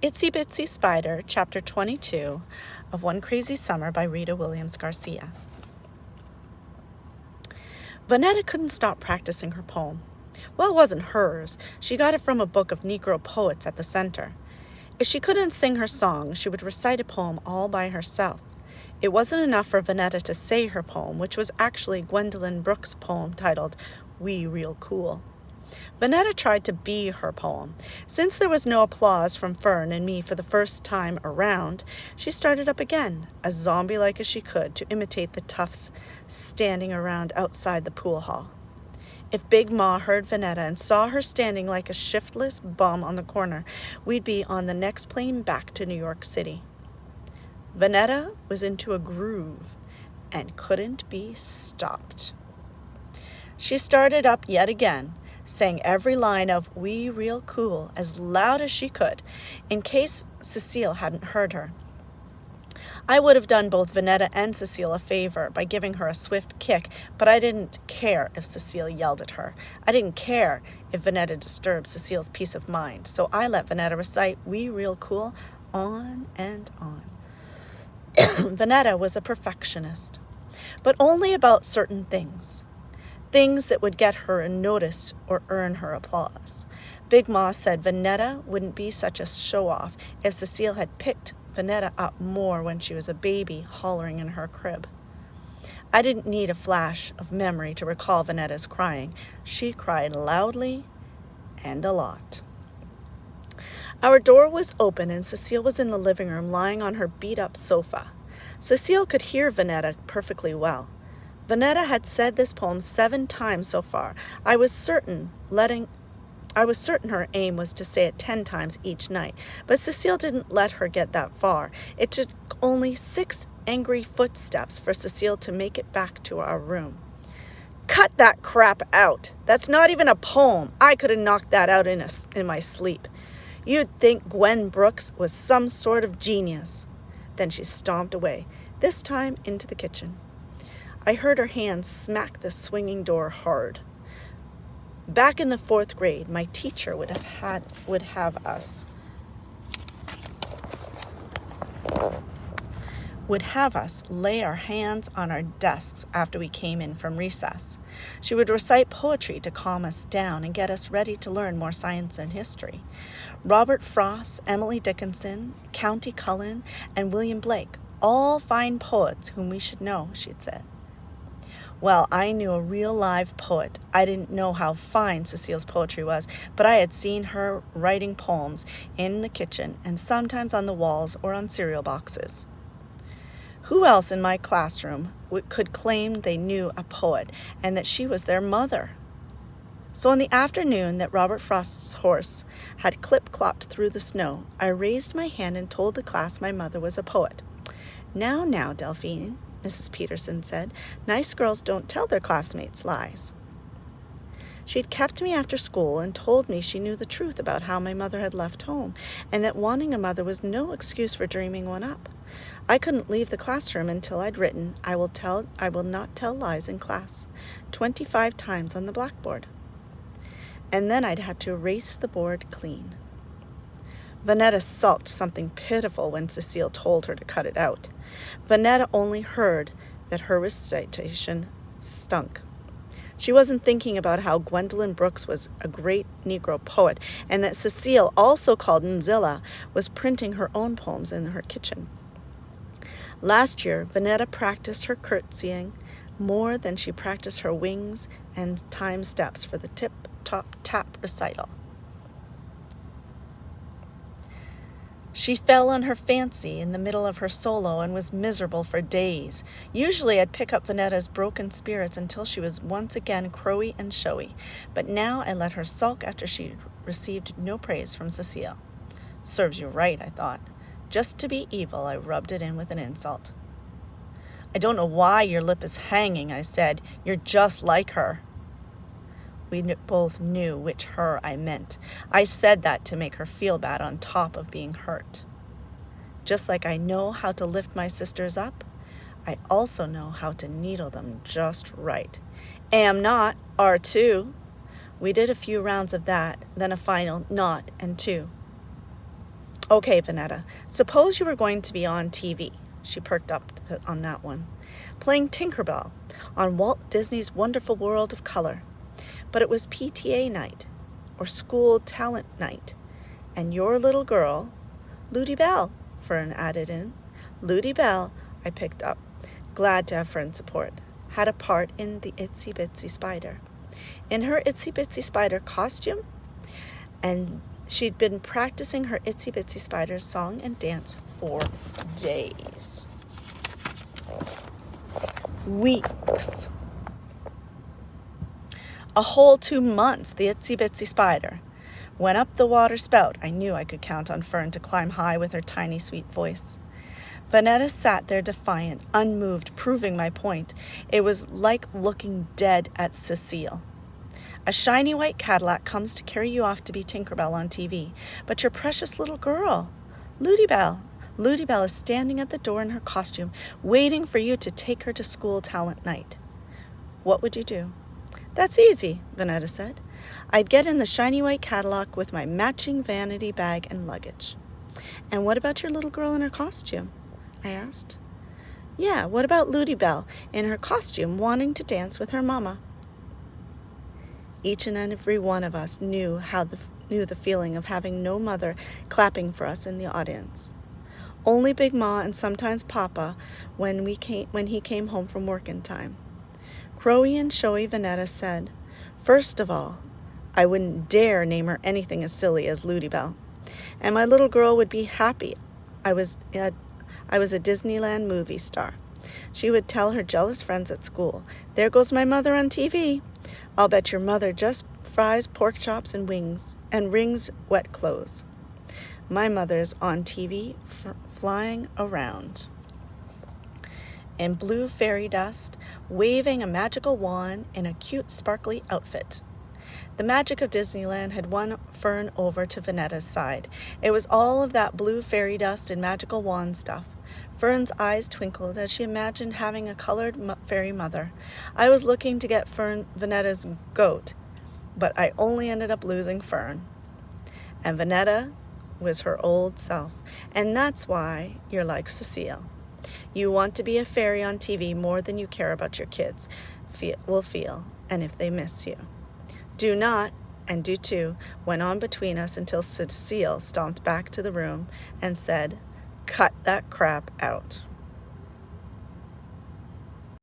Itsy Bitsy Spider, Chapter 22 of One Crazy Summer by Rita Williams Garcia. Vanetta couldn't stop practicing her poem. Well, it wasn't hers. She got it from a book of Negro poets at the center. If she couldn't sing her song, she would recite a poem all by herself. It wasn't enough for Vanetta to say her poem, which was actually Gwendolyn Brooks' poem titled "We Real Cool." Vanetta tried to be her poem. Since there was no applause from Fern and me for the first time around, she started up again, as zombie-like as she could, to imitate the toughs standing around outside the pool hall. If Big Ma heard Vanetta and saw her standing like a shiftless bum on the corner, we'd be on the next plane back to New York City. Vanetta was into a groove and couldn't be stopped. She started up yet again, sang every line of "We Real Cool" as loud as she could, in case Cecile hadn't heard her. I would have done both Vanetta and Cecile a favor by giving her a swift kick, but I didn't care if Cecile yelled at her. I didn't care if Vanetta disturbed Cecile's peace of mind, so I let Vanetta recite "We Real Cool" on and on. Vanetta was a perfectionist, but only about certain things. Things that would get her noticed or earn her applause. Big Ma said Vanetta wouldn't be such a show-off if Cecile had picked Vanetta up more when she was a baby hollering in her crib. I didn't need a flash of memory to recall Vanetta's crying. She cried loudly and a lot. Our door was open and Cecile was in the living room lying on her beat-up sofa. Cecile could hear Vanetta perfectly well. Vanetta had said this poem 7 times so far. I was certain her aim was to say it 10 times each night, but Cecile didn't let her get that far. It took only 6 angry footsteps for Cecile to make it back to our room. "Cut that crap out. That's not even a poem. I could have knocked that out in my sleep. You'd think Gwen Brooks was some sort of genius." Then she stomped away, this time into the kitchen. I heard her hand smack the swinging door hard. Back in the 4th grade, my teacher would have us lay our hands on our desks after we came in from recess. She would recite poetry to calm us down and get us ready to learn more science and history. Robert Frost, Emily Dickinson, County Cullen, and William Blake, all fine poets whom we should know, she'd said. Well, I knew a real live poet. I didn't know how fine Cecile's poetry was, but I had seen her writing poems in the kitchen and sometimes on the walls or on cereal boxes. Who else in my classroom could claim they knew a poet and that she was their mother? So on the afternoon that Robert Frost's horse had clip-clopped through the snow, I raised my hand and told the class my mother was a poet. Now, Delphine," Mrs. Peterson said, "nice girls don't tell their classmates lies." She'd kept me after school and told me she knew the truth about how my mother had left home and that wanting a mother was no excuse for dreaming one up. I couldn't leave the classroom until I'd written, I will not tell lies in class," 25 times on the blackboard. And then I'd had to erase the board clean. Vanetta sulked something pitiful when Cecile told her to cut it out. Vanetta only heard that her recitation stunk. She wasn't thinking about how Gwendolyn Brooks was a great Negro poet and that Cecile, also called Nzilla, was printing her own poems in her kitchen. Last year, Vanetta practiced her curtsying more than she practiced her wings and time steps for the tip-top-tap recital. She fell on her fancy in the middle of her solo and was miserable for days. Usually I'd pick up Vanetta's broken spirits until she was once again crowy and showy, but now I let her sulk after she received no praise from Cecile. Serves you right, I thought. Just to be evil, I rubbed it in with an insult. "I don't know why your lip is hanging," I said. "You're just like her." We both knew which her I meant. I said that to make her feel bad on top of being hurt. Just like I know how to lift my sisters up, I also know how to needle them just right. Am not, are too. We did a few rounds of that, then a final not and two. Okay, Vanetta, suppose you were going to be on TV. She perked up on that one. Playing Tinkerbell on Walt Disney's Wonderful World of Color. But it was PTA night, or school talent night, and your little girl, Ludi Bell, Fern added in. Ludi Bell, I picked up, glad to have Fern's support, had a part in the Itsy Bitsy Spider. In her Itsy Bitsy Spider costume, and she'd been practicing her Itsy Bitsy Spider song and dance for days. Weeks. A whole 2 months, the Itsy Bitsy Spider. When up the water spout, I knew I could count on Fern to climb high with her tiny, sweet voice. Vanetta sat there defiant, unmoved, proving my point. It was like looking dead at Cecile. A shiny white Cadillac comes to carry you off to be Tinkerbell on TV, but your precious little girl, Ludi Bell is standing at the door in her costume, waiting for you to take her to school talent night. What would you do? That's easy, Vanetta said. I'd get in the shiny white Cadillac with my matching vanity bag and luggage. And what about your little girl in her costume? I asked. Yeah, what about Ludi Bell in her costume wanting to dance with her mama? Each and every one of us knew the feeling of having no mother clapping for us in the audience. Only Big Ma and sometimes Papa when he came home from work in time. Crowy and showy Vanetta said, first of all, I wouldn't dare name her anything as silly as Ludi Bell, and my little girl would be happy I was a Disneyland movie star. She would tell her jealous friends at school, there goes my mother on TV. I'll bet your mother just fries pork chops and wrings wet clothes. My mother's on TV flying around in blue fairy dust, waving a magical wand in a cute sparkly outfit. The magic of Disneyland had won Fern over to Vanetta's side. It was all of that blue fairy dust and magical wand stuff. Fern's eyes twinkled as she imagined having a colored fairy mother. I was looking to get Vanetta's goat, but I only ended up losing Fern. And Vanetta was her old self, and that's why you're like Cecile. You want to be a fairy on TV more than you care about your kids will feel, and if they miss you. Do not, and do too, went on between us until Cecile stomped back to the room and said, cut that crap out.